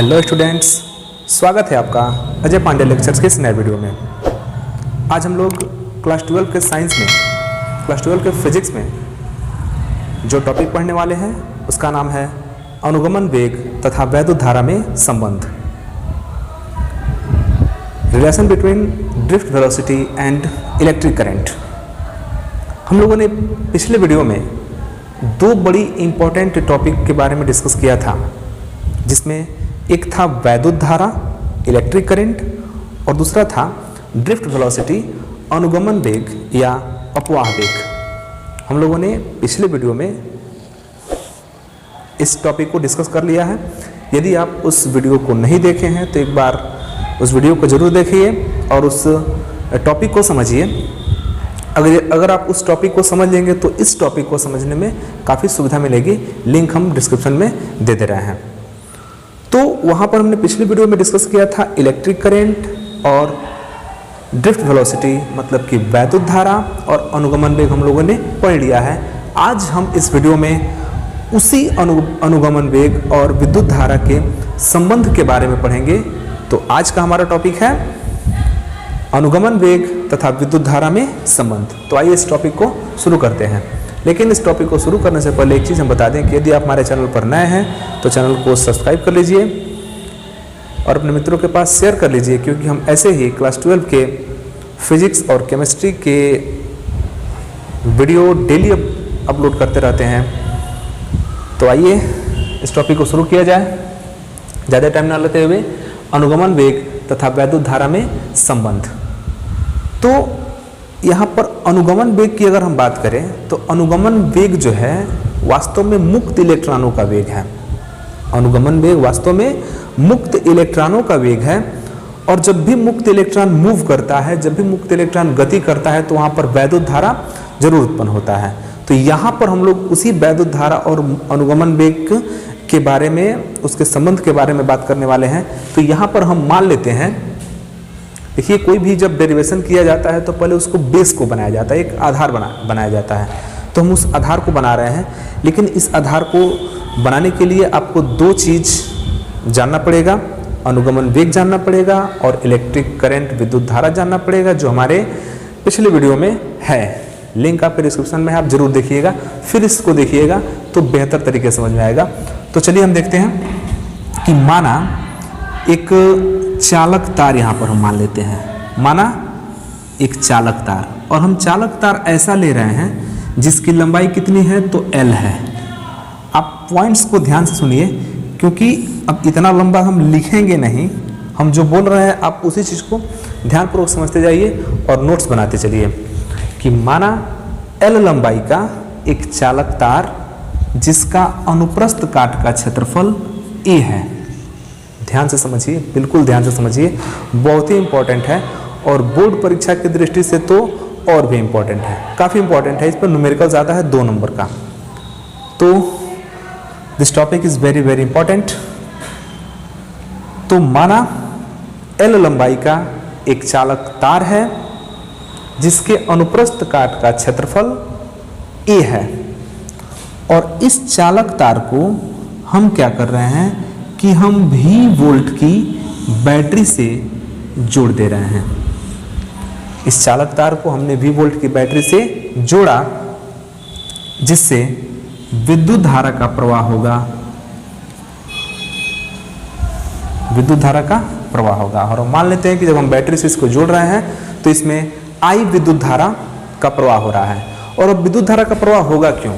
Hello students, स्वागत है आपका अजय पांडे लेक्चर्स के इस नए वीडियो में। आज हम लोग क्लास 12 के साइंस में, क्लास 12 के फिजिक्स में जो टॉपिक पढ़ने वाले हैं उसका नाम है अनुगमन वेग तथा वैद्युत धारा में संबंध, relation between drift velocity and electric current. हम लोगों ने पिछले वीडियो में दो बड़ी इंपॉर्टेंट टॉपिक के बारे में डिस्कस किया था, जिसमें एक था वैद्युत धारा इलेक्ट्रिक करंट और दूसरा था ड्रिफ्ट वेलोसिटी अनुगमन वेग या अपवाह वेग। हम लोगों ने पिछले वीडियो में इस टॉपिक को डिस्कस कर लिया है। यदि आप उस वीडियो को नहीं देखे हैं तो एक बार उस वीडियो को जरूर देखिए और उस टॉपिक को समझिए। अगर आप उस टॉपिक को समझ लेंगे तो इस टॉपिक को समझने में काफ़ी सुविधा मिलेगी। लिंक हम डिस्क्रिप्शन में दे दे रहे हैं। तो वहाँ पर हमने पिछले वीडियो में डिस्कस किया था इलेक्ट्रिक करंट और ड्रिफ्ट वेलोसिटी, मतलब कि वैद्युत धारा और अनुगमन वेग हम लोगों ने पढ़ लिया है। आज हम इस वीडियो में उसी अनुगमन वेग और विद्युत धारा के संबंध के बारे में पढ़ेंगे। तो आज का हमारा टॉपिक है अनुगमन वेग तथा विद्युत धारा में संबंध। तो आइए इस टॉपिक को शुरू करते हैं। लेकिन इस टॉपिक को शुरू करने से पहले एक चीज़ हम बता दें कि यदि आप हमारे चैनल पर नए हैं तो चैनल को सब्सक्राइब कर लीजिए और अपने मित्रों के पास शेयर कर लीजिए, क्योंकि हम ऐसे ही क्लास 12 के फिजिक्स और केमिस्ट्री के वीडियो डेली अपलोड करते रहते हैं। तो आइए इस टॉपिक को शुरू किया जाए, ज़्यादा टाइम ना लेते हुए। अनुगमन वेग तथा वैद्युत धारा में संबंध। तो यहाँ पर अनुगमन वेग की अगर हम बात करें तो अनुगमन वेग जो है वास्तव में मुक्त इलेक्ट्रॉनों का वेग है। अनुगमन वेग वास्तव में मुक्त इलेक्ट्रॉनों का वेग है। और जब भी मुक्त इलेक्ट्रॉन मूव करता है, जब भी मुक्त इलेक्ट्रॉन गति करता है, तो वहाँ पर वैद्युत धारा जरूर उत्पन्न होता है। तो यहाँ पर हम लोग उसी वैद्युत धारा और अनुगमन वेग के बारे में, उसके संबंध के बारे में बात करने वाले हैं। तो यहाँ पर हम मान लेते हैं, देखिए कोई भी जब डेरिवेशन किया जाता है तो पहले उसको बेस को बनाया जाता है, एक आधार बनाया जाता है। तो हम उस आधार को बना रहे हैं, लेकिन इस आधार को बनाने के लिए आपको दो चीज़ जानना पड़ेगा। अनुगमन वेग जानना पड़ेगा और इलेक्ट्रिक करंट विद्युत धारा जानना पड़ेगा, जो हमारे पिछले वीडियो में है। लिंक आपके डिस्क्रिप्शन में है, आप जरूर देखिएगा, फिर इसको देखिएगा तो बेहतर तरीके से समझ में आएगा। तो चलिए हम देखते हैं कि माना एक चालक तार यहाँ पर हम मान लेते हैं। माना एक चालक तार, और हम चालक तार ऐसा ले रहे हैं जिसकी लंबाई कितनी है, तो L है। आप पॉइंट्स को ध्यान से सुनिए, क्योंकि अब इतना लंबा हम लिखेंगे नहीं, हम जो बोल रहे हैं आप उसी चीज़ को ध्यानपूर्वक समझते जाइए और नोट्स बनाते चलिए। कि माना L लंबाई का एक चालक तार जिसका अनुप्रस्थ काट का क्षेत्रफल A है। ध्यान से समझिए, बिल्कुल ध्यान से समझिए, बहुत ही इंपॉर्टेंट है और बोर्ड परीक्षा की दृष्टि से तो और भी इंपॉर्टेंट है, काफ़ी इंपॉर्टेंट है। इस पर न्यूमेरिकल ज़्यादा है, 2 नंबर का। तो this topic is very very important. तो माना L लंबाई का एक चालक तार है जिसके अनुप्रस्थ काट का क्षेत्रफल A है, और इस चालक तार को हम क्या कर रहे हैं कि हम V वोल्ट की बैटरी से जोड़ दे रहे हैं। इस चालक तार को हमने V वोल्ट की बैटरी से जोड़ा, जिससे विद्युत धारा का प्रवाह होगा, विद्युत धारा का प्रवाह होगा। और मान लेते हैं कि जब हम बैटरी से इसको जोड़ रहे हैं तो इसमें I विद्युत धारा का प्रवाह हो रहा है। और अब विद्युत धारा का प्रवाह होगा क्यों?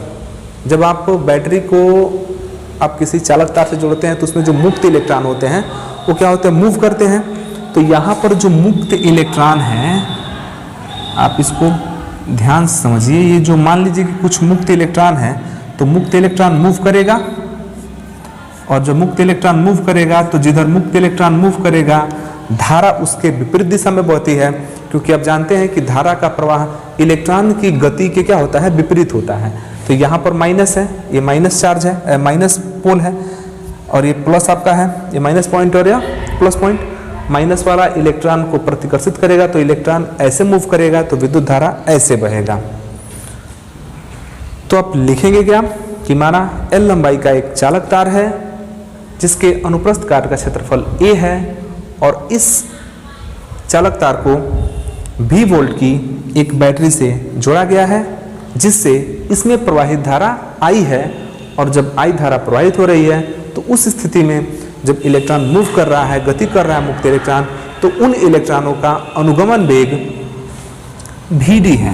जब आप बैटरी को आप किसी चालक तार से जोड़ते हैं तो उसमें जो मुक्त इलेक्ट्रॉन होते हैं वो क्या होते हैं, मूव करते हैं। तो यहाँ पर जो मुक्त इलेक्ट्रॉन है, आप इसको ध्यान से समझिए। ये जो मान लीजिए कि कुछ मुक्त इलेक्ट्रॉन है, तो मुक्त इलेक्ट्रॉन मूव करेगा, और जब मुक्त इलेक्ट्रॉन मूव करेगा तो जिधर मुक्त इलेक्ट्रॉन मूव करेगा धारा उसके विपरीत दिशा में बहती है, क्योंकि आप जानते हैं कि धारा का प्रवाह इलेक्ट्रॉन की गति के क्या होता है, विपरीत होता है। तो यहाँ पर माइनस है, ये माइनस चार्ज है, माइनस पोल है, और ये प्लस आपका है, ये माइनस पॉइंट और या प्लस पॉइंट। माइनस वाला इलेक्ट्रॉन को प्रतिकर्षित करेगा, तो इलेक्ट्रॉन ऐसे मूव करेगा, तो विद्युत धारा ऐसे बहेगा। तो आप लिखेंगे क्या कि माना L लंबाई का एक चालक तार है जिसके अनुप्रस्थ काट का क्षेत्रफल a है और इस चालक तार को V वोल्ट की एक बैटरी से जोड़ा गया है, जिससे इसमें प्रवाहित धारा I है। और जब I धारा प्रवाहित हो रही है तो उस स्थिति में जब इलेक्ट्रॉन मूव कर रहा है, गति कर रहा है मुक्त इलेक्ट्रॉन, तो उन इलेक्ट्रॉनों का अनुगमन वेग Vd है,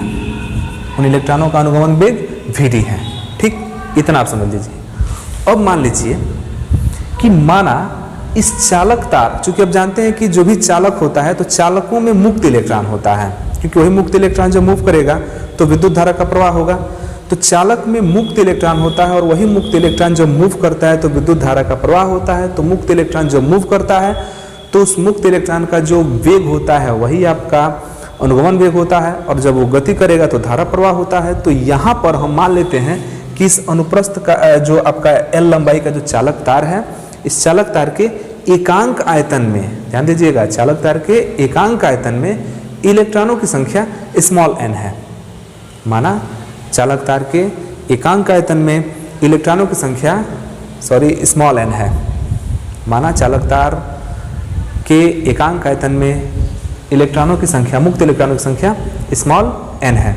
उन इलेक्ट्रॉनों का अनुगमन वेग Vd है। ठीक, इतना आप समझ लीजिए। अब मान लीजिए कि माना इस चालक तार, चूंकि आप जानते हैं कि जो भी चालक होता है तो चालकों में मुक्त इलेक्ट्रॉन होता है, क्योंकि वही मुक्त इलेक्ट्रॉन जब मूव करेगा तो विद्युत धारा का प्रवाह होगा। तो चालक में मुक्त इलेक्ट्रॉन होता है और वही मुक्त इलेक्ट्रॉन जब मूव करता है तो विद्युत धारा का प्रवाह होता है। तो मुक्त इलेक्ट्रॉन जब मूव करता है तो उस मुक्त इलेक्ट्रॉन का जो वेग होता है वही आपका अनुगमन वेग होता है, और जब वो गति करेगा तो धारा प्रवाह होता है। तो यहाँ पर हम मान लेते हैं कि इस अनुप्रस्थ का जो आपका L लंबाई का जो चालक तार है, इस चालक तार के एकांक आयतन में, ध्यान दीजिएगा, चालक तार के एकांक आयतन में इलेक्ट्रॉनों की संख्या स्मॉल n है। माना चालक तार के एकांक आयतन में इलेक्ट्रॉनों की संख्या स्मॉल n है। माना चालक तार के एकांक आयतन में इलेक्ट्रॉनों की संख्या, मुक्त इलेक्ट्रॉनों की संख्या स्मॉल n है।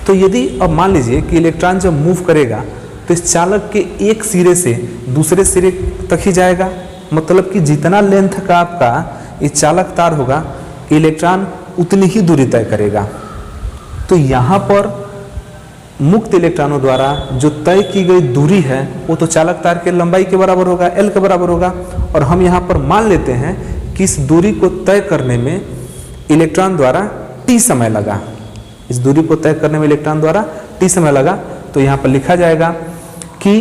तो यदि अब मान लीजिए कि इलेक्ट्रॉन जब मूव करेगा तो इस चालक के एक सिरे से दूसरे सिरे तक ही जाएगा, मतलब कि जितना लेंथ का आपका ये चालक तार होगा इलेक्ट्रॉन उतनी ही दूरी तय करेगा। तो यहाँ पर मुक्त इलेक्ट्रॉनों द्वारा जो तय की गई दूरी है वो तो चालक तार के लंबाई के बराबर होगा, L के बराबर होगा। और हम यहाँ पर मान लेते हैं कि इस दूरी को तय करने में इलेक्ट्रॉन द्वारा t समय लगा, इस दूरी को तय करने में इलेक्ट्रॉन द्वारा t समय लगा। तो यहाँ पर लिखा जाएगा कि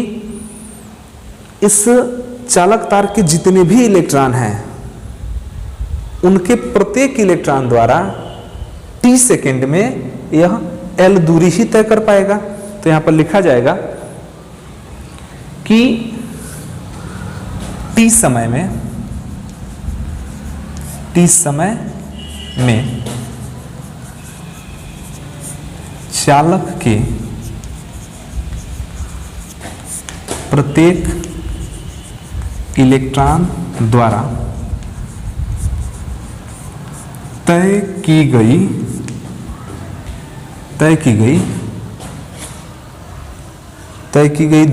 इस चालक तार के जितने भी इलेक्ट्रॉन हैं उनके प्रत्येक इलेक्ट्रॉन द्वारा t सेकेंड में यह L दूरी ही तय कर पाएगा। तो यहाँ पर लिखा जाएगा कि t समय में चालक के प्रत्येक इलेक्ट्रॉन द्वारा तय की गई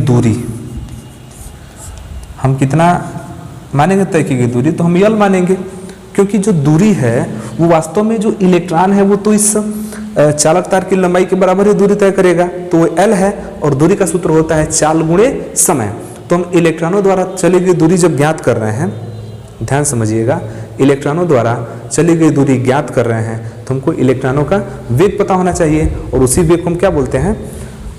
दूरी, हम कितना मानेंगे तय की गई दूरी? तो हम L मानेंगे, क्योंकि जो दूरी है वो वास्तव में जो इलेक्ट्रॉन है वो तो इस चालक तार की लंबाई के बराबर ही दूरी तय करेगा, तो वो L है। और दूरी का सूत्र होता है चाल गुणे समय। तो हम इलेक्ट्रॉनों द्वारा चली गई दूरी जब ज्ञात कर रहे हैं, ध्यान समझिएगा, इलेक्ट्रॉनों द्वारा चली गई दूरी ज्ञात कर रहे हैं तो हमको इलेक्ट्रॉनों का वेग पता होना चाहिए, और उसी वेग को हम क्या बोलते हैं?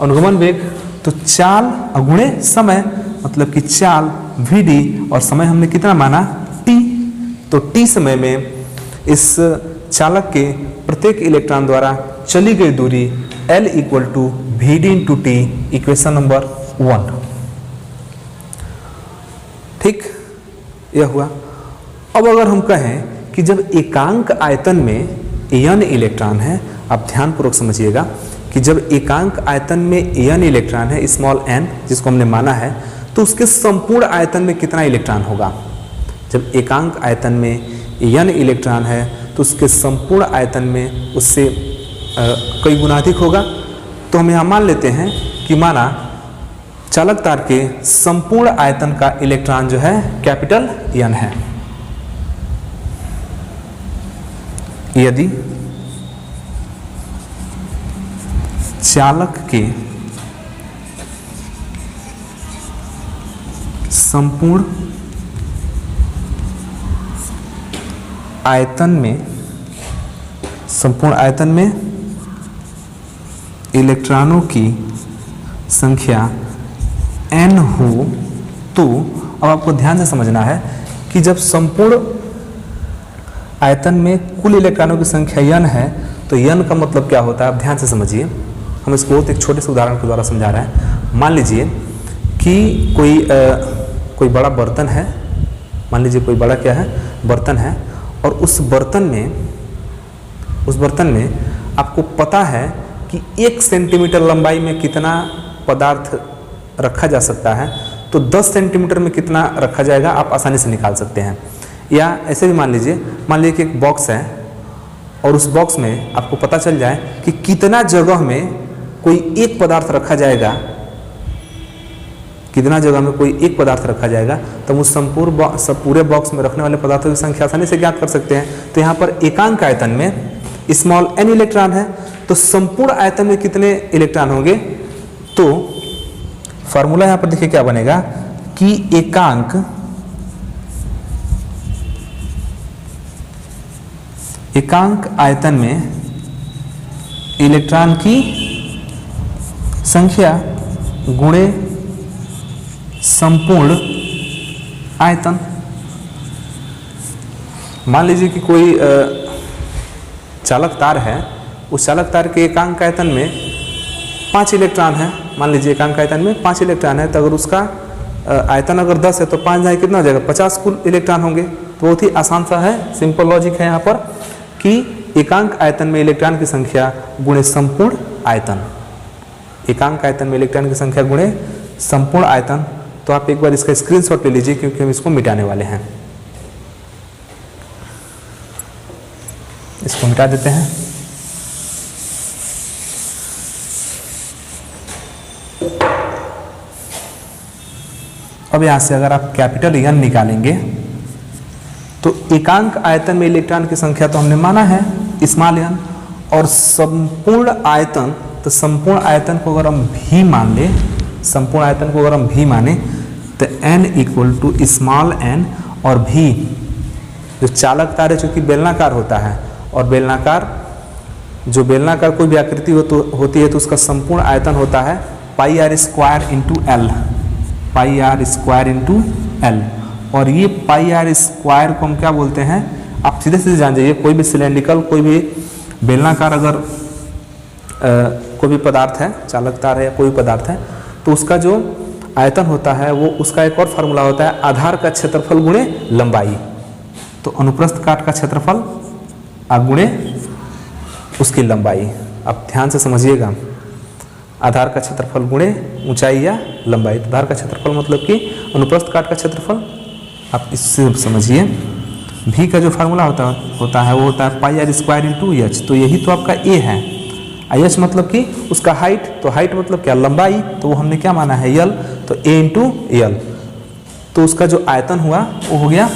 अनुगमन वेग। तो चाल गुणे समय, मतलब कि चाल Vd और समय हमने कितना माना? t। तो t समय में इस चालक के प्रत्येक इलेक्ट्रॉन द्वारा चली गई दूरी L equal to Vd into t, equation number 1। ठीक, यह हुआ। अब अगर हम कहें कि जब एकांक आयतन में n इलेक्ट्रॉन है, आप ध्यान पूर्वक समझिएगा कि जब एकांक आयतन में n इलेक्ट्रॉन है, स्मॉल n, जिसको हमने माना है, तो उसके संपूर्ण आयतन में कितना इलेक्ट्रॉन होगा? जब एकांक आयतन में n इलेक्ट्रॉन है तो उसके संपूर्ण आयतन में उससे कई गुना अधिक होगा। तो हम यहाँ मान लेते हैं कि माना चालक तार के संपूर्ण आयतन का इलेक्ट्रॉन जो है कैपिटल N है। यदि चालक के संपूर्ण आयतन में इलेक्ट्रॉनों की संख्या n हो, तो अब आपको ध्यान से समझना है कि जब संपूर्ण आयतन में कुल इलेक्ट्रॉनों की संख्या n है तो n का मतलब क्या होता है? आप ध्यान से समझिए, हम इसको एक छोटे से उदाहरण के द्वारा समझा रहे हैं। मान लीजिए कि कोई बड़ा बर्तन है, मान लीजिए कोई बड़ा क्या है? बर्तन है, और उस बर्तन में आपको पता है कि 1 सेंटीमीटर लंबाई में कितना पदार्थ रखा जा सकता है। तो 10 सेंटीमीटर में कितना रखा जाएगा आप आसानी से निकाल सकते हैं। या ऐसे भी मान लीजिए कि एक बॉक्स है और उस बॉक्स में आपको पता चल जाए कि कितना जगह में कोई एक पदार्थ रखा जाएगा, कितना जगह में कोई एक पदार्थ रखा जाएगा, तो हम उस पूरे बॉक्स में रखने वाले पदार्थों की संख्या आसानी से ज्ञात कर सकते हैं। तो यहाँ पर एकांक आयतन में स्मॉल n इलेक्ट्रॉन है, तो संपूर्ण आयतन में कितने इलेक्ट्रॉन होंगे? तो फॉर्मूला यहाँ पर देखिए क्या बनेगा कि एकांक आयतन में इलेक्ट्रॉन की संख्या गुणे संपूर्ण आयतन। मान लीजिए कि कोई चालक तार है, उस चालक तार के एकांक आयतन में 5 इलेक्ट्रॉन है। मान लीजिए एकांक आयतन में 5 इलेक्ट्रॉन है, तो अगर उसका आयतन अगर 10 है तो 5 जाए कितना हो जाएगा? 50 कुल इलेक्ट्रॉन होंगे। तो बहुत ही आसान सा है, सिंपल लॉजिक है यहाँ पर कि एकांक आयतन में इलेक्ट्रॉन की संख्या गुणे संपूर्ण आयतन। एकांक आयतन में इलेक्ट्रॉन की संख्या गुणे संपूर्ण आयतन। तो आप एक बार इसका स्क्रीनशॉट ले लीजिए क्योंकि हम इसको मिटाने वाले हैं। इसको मिटा देते हैं। अब यहां से अगर आप कैपिटल N निकालेंगे तो एकांक आयतन में इलेक्ट्रॉन की संख्या तो हमने माना है स्मॉल n, और संपूर्ण आयतन, तो संपूर्ण आयतन को अगर हम भी मान ले, संपूर्ण आयतन को अगर हम भी माने तो n equal to small n, और भी जो चालक तार है चूंकि बेलनाकार होता है, और बेलनाकार कोई भी आकृति होती है तो उसका संपूर्ण आयतन होता है pi r square into l, pi r square into l. और ये पाई आर स्क्वायर को हम क्या बोलते हैं, आप सीधे सीधे जान जाइए। कोई भी सिलेंड्रिकल, कोई भी बेलनाकार अगर कोई भी पदार्थ है, चालक तार है या कोई पदार्थ है, तो उसका जो आयतन होता है वो उसका एक और फार्मूला होता है आधार का क्षेत्रफल गुणे लंबाई। तो अनुप्रस्थ काट का क्षेत्रफल गुणे उसकी लंबाई। आप ध्यान से समझिएगा, आधार का क्षेत्रफल गुणे ऊंचाई या लंबाई। आधार का क्षेत्रफल मतलब कि अनुप्रस्थ काट का क्षेत्रफल। आप इससे समझिए भी का जो फार्मूला होता है वो होता है pi r square into H. तो यही तो आपका ए है। एच मतलब कि उसका हाइट, तो हाइट मतलब क्या? लंबाई। तो वो हमने क्या माना है? यल। तो ए इंटू एल। तो उसका जो आयतन हुआ वो हो गया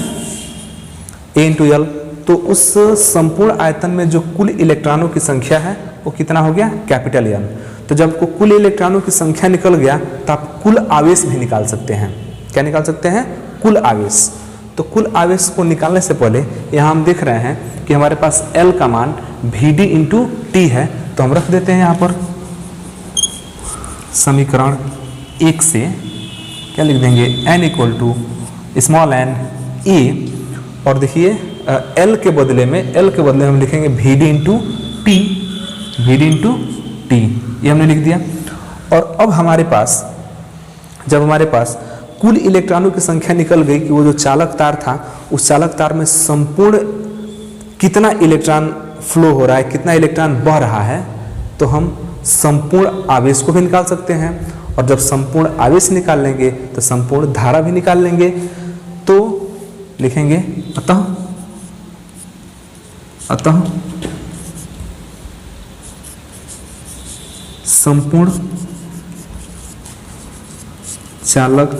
ए इंटू एल। तो उस संपूर्ण आयतन में जो कुल इलेक्ट्रॉनों की संख्या है वो कितना हो गया? Capital N. तो जब आपको कुल इलेक्ट्रॉनों की संख्या निकल गया तो आप कुल आवेश भी निकाल सकते हैं। क्या निकाल सकते हैं? कुल आवेश। तो कुल आवेश को निकालने से पहले यहाँ हम देख रहे हैं कि हमारे पास L का मान Vd इंटू टी है, तो हम रख देते हैं यहाँ पर समीकरण 1 से क्या लिख देंगे? n equal to small n ए, और देखिए L के बदले में हम लिखेंगे Vd into T, Vd into T, ये हमने लिख दिया। और अब हमारे पास जब हमारे पास कुल इलेक्ट्रॉनों की संख्या निकल गई कि वो जो चालक तार था, उस चालक तार में संपूर्ण कितना इलेक्ट्रॉन फ्लो हो रहा है, कितना इलेक्ट्रॉन बह रहा है, तो हम संपूर्ण आवेश को भी निकाल सकते हैं। और जब संपूर्ण आवेश निकाल लेंगे तो संपूर्ण धारा भी निकाल लेंगे। तो लिखेंगे अतः संपूर्ण चालक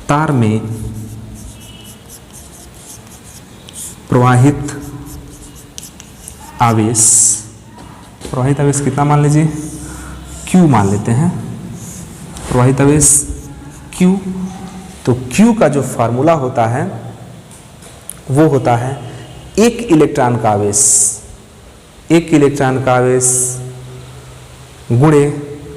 तार में प्रवाहित आवेश कितना मान लीजिए? Q मान लेते हैं, प्रवाहित आवेश Q। तो Q का जो फार्मूला होता है वो होता है एक इलेक्ट्रॉन का आवेश गुणे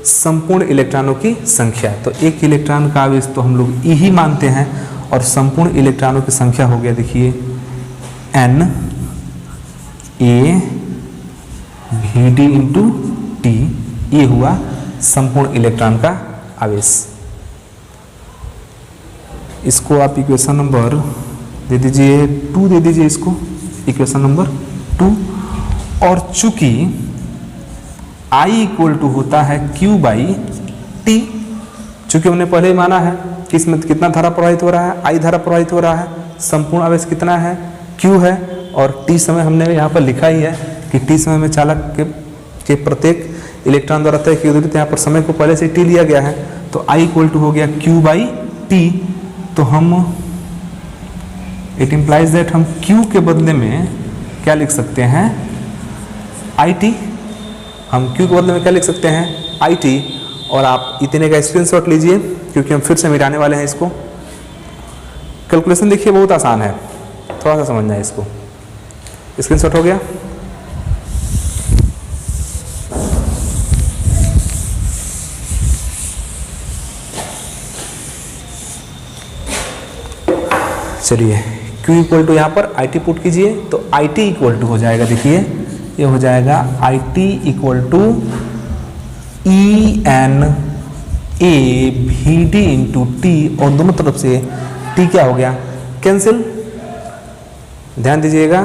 संपूर्ण इलेक्ट्रॉनों की संख्या। तो एक इलेक्ट्रॉन का आवेश तो हम लोग E ही मानते हैं, और संपूर्ण इलेक्ट्रॉनों की संख्या हो गया देखिए N A Vd into T. ये हुआ संपूर्ण इलेक्ट्रॉन का आवेश। इसको आप इक्वेशन नंबर दे दीजिए 2, दे दीजिए इसको इक्वेशन नंबर 2। और चूंकि I इक्वल टू होता है Q बाई टी, चूंकि हमने पहले ही माना है कि इसमें कितना धारा प्रवाहित हो रहा है, I धारा प्रवाहित हो रहा है, संपूर्ण आवेश कितना है, Q है, और T समय हमने यहाँ पर लिखा ही है कि T समय में चालक के प्रत्येक इलेक्ट्रॉन द्वारा तय की दूरी, तो यहाँ पर समय को पहले से T लिया गया है, तो I इक्वल टू हो गया Q/T। तो हम इट इम्प्लाइज दैट हम Q के बदले में क्या लिख सकते हैं, IT। हम Q के बदले में क्या लिख सकते हैं, IT। और आप इतने का स्क्रीनशॉट लीजिए क्योंकि हम फिर से मिटाने वाले हैं इसको। कैलकुलेशन देखिए बहुत आसान है, थोड़ा सा समझना है इसको। स्क्रीनशॉट हो गया। चलिए Q इक्वल टू यहाँ पर IT पुट कीजिए, तो IT इक्वल टू हो जाएगा, देखिए ये हो जाएगा IT equal to ENA VD into T, और दोनों तरफ से T क्या हो गया, कैंसिल। ध्यान दीजिएगा,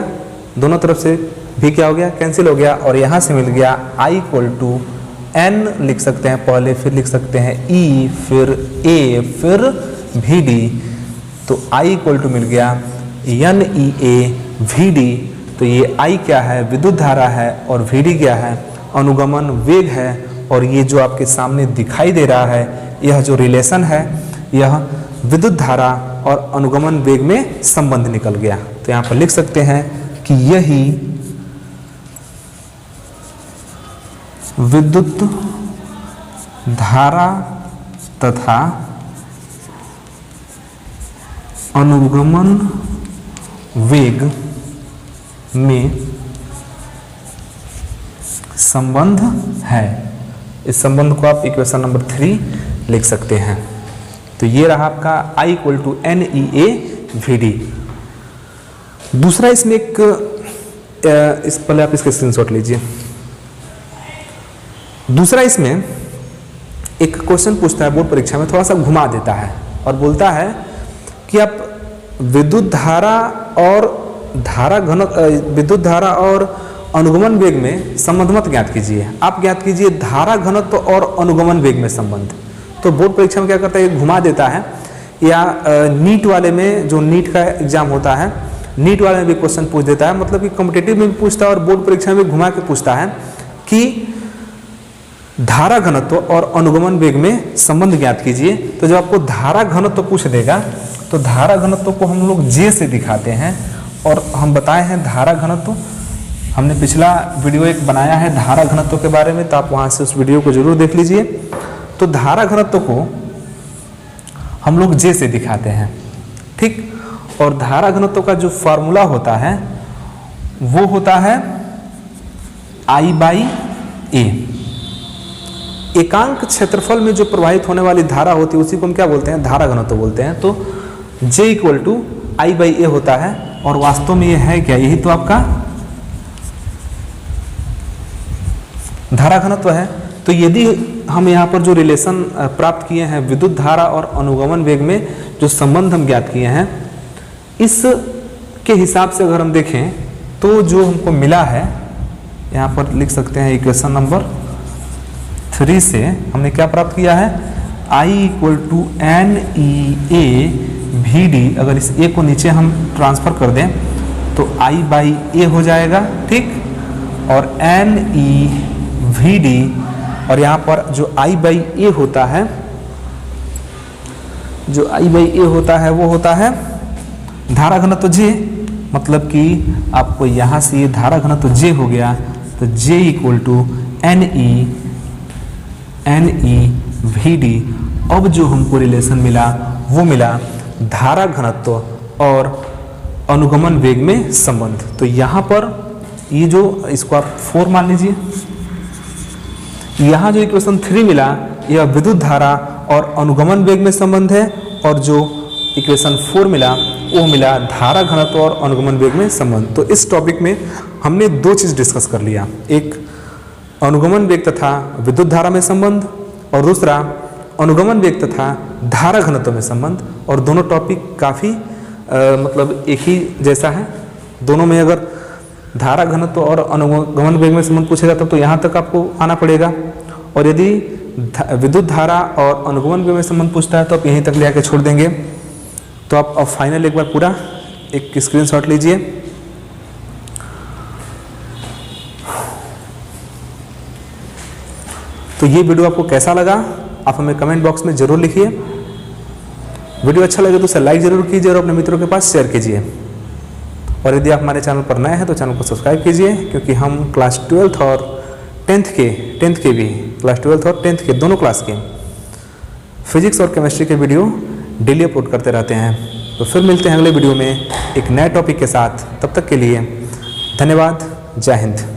दोनों तरफ से भी क्या हो गया, कैंसिल हो गया, और यहाँ से मिल गया I इक्वल टू N लिख सकते हैं पहले, फिर लिख सकते हैं E, फिर A, फिर VD। तो I इक्वल टू मिल गया NEA VD। तो ये I क्या है, विद्युत धारा है, और VD क्या है, अनुगमन वेग है। और ये जो आपके सामने दिखाई दे रहा है, यह जो रिलेशन है, यह विद्युत धारा और अनुगमन वेग में संबंध निकल गया। तो यहाँ पर लिख सकते हैं कि यही विद्युत धारा तथा अनुगमन वेग में संबंध है। इस संबंध को आप इक्वेशन नंबर 3 लिख सकते हैं। तो ये रहा आपका I equal to NEA VD। दूसरा इसमें एक इस पहले आप इसका स्क्रीनशॉट लीजिए। दूसरा इसमें एक क्वेश्चन पूछता है बोर्ड परीक्षा में, थोड़ा सा घुमा देता है और बोलता है कि आप विद्युत धारा और अनुगमन वेग में संबंध मत ज्ञात कीजिए, आप ज्ञात कीजिए धारा घनत्व और अनुगमन वेग में संबंध। तो बोर्ड परीक्षा में क्या करता है, घुमा देता है। या नीट वाले में, जो नीट का एग्जाम होता है, नीट वाले में भी क्वेश्चन पूछ देता है, मतलब कि कॉम्पिटिटिव में भी पूछता है और बोर्ड परीक्षा में घुमा के पूछता है कि धारा घनत्व और अनुगमन वेग में संबंध ज्ञात कीजिए। तो जब आपको धारा घनत्व पूछ देगा तो धारा घनत्व को हम लोग J से दिखाते हैं, और हम बताए हैं धारा घनत्व, हमने पिछला वीडियो एक बनाया है धारा घनत्व के बारे में, तो आप वहाँ से उस वीडियो को जरूर देख लीजिए। तो धारा घनत्व को हम लोग J से दिखाते हैं, ठीक। और धारा घनत्व का जो फॉर्मूला होता है वो होता है I/A। एकांक क्षेत्रफल में जो प्रवाहित होने वाली धारा होती है उसी को हम क्या बोलते हैं, धारा घनत्व बोलते हैं। तो J इक्वल टू I/A होता है, और वास्तव में ये है क्या, यही तो आपका धारा घनत्व है। तो यदि हम यहाँ पर जो रिलेशन प्राप्त किए हैं विद्युत धारा और अनुगमन वेग में जो संबंध हम ज्ञात किए हैं, इस के हिसाब से अगर हम देखें तो जो हमको मिला है, यहाँ पर लिख सकते हैं इक्वेशन नंबर 3 से हमने क्या प्राप्त किया है, I equal to NEA VD। अगर इस A को नीचे हम ट्रांसफर कर दें तो I/A हो जाएगा, ठीक। और NE VD, और यहाँ पर जो I/A होता है, जो I/A होता है वो होता है धारा घनत्व J। मतलब कि आपको यहाँ से ये धारा घनत्व J हो गया, तो J equal to NE VD। अब जो हमको रिलेशन मिला वो मिला धारा घनत्व और अनुगमन वेग में संबंध। तो यहाँ पर ये जो, इसको आप 4 मान लीजिए, यहाँ जो इक्वेशन 3 मिला यह विद्युत धारा और अनुगमन वेग में संबंध है, और जो इक्वेशन 4 मिला वो मिला धारा घनत्व और अनुगमन वेग में संबंध। तो इस टॉपिक में हमने 2 चीज़ डिस्कस कर लिया, एक अनुगमन वेग तथा विद्युत धारा में संबंध, और दूसरा अनुगमन वेग तथा धारा घनत्व में संबंध। और दोनों टॉपिक काफ़ी मतलब एक ही जैसा है। दोनों में अगर धारा घनत्व और अनुगमन वेग में संबंध पूछेगा तब तो यहाँ तक आपको आना पड़ेगा, और यदि विद्युत धारा और अनुगमन वेग में संबंध पूछता है तो आप यहीं तक ले आके छोड़ देंगे। तो आप फाइनल एक बार पूरा एक स्क्रीनशॉट लीजिए। तो ये वीडियो आपको कैसा लगा आप हमें कमेंट बॉक्स में ज़रूर लिखिए। वीडियो अच्छा लगे तो उसे लाइक ज़रूर कीजिए और अपने मित्रों के पास शेयर कीजिए। और यदि आप हमारे चैनल पर नए हैं तो चैनल को सब्सक्राइब कीजिए, क्योंकि हम क्लास 12th और 10th के भी क्लास 12th और 10th के दोनों क्लास के फिजिक्स और केमिस्ट्री के वीडियो डेली अपलोड करते रहते हैं। तो फिर मिलते हैं अगले वीडियो में एक नए टॉपिक के साथ। तब तक के लिए धन्यवाद। जय हिंद।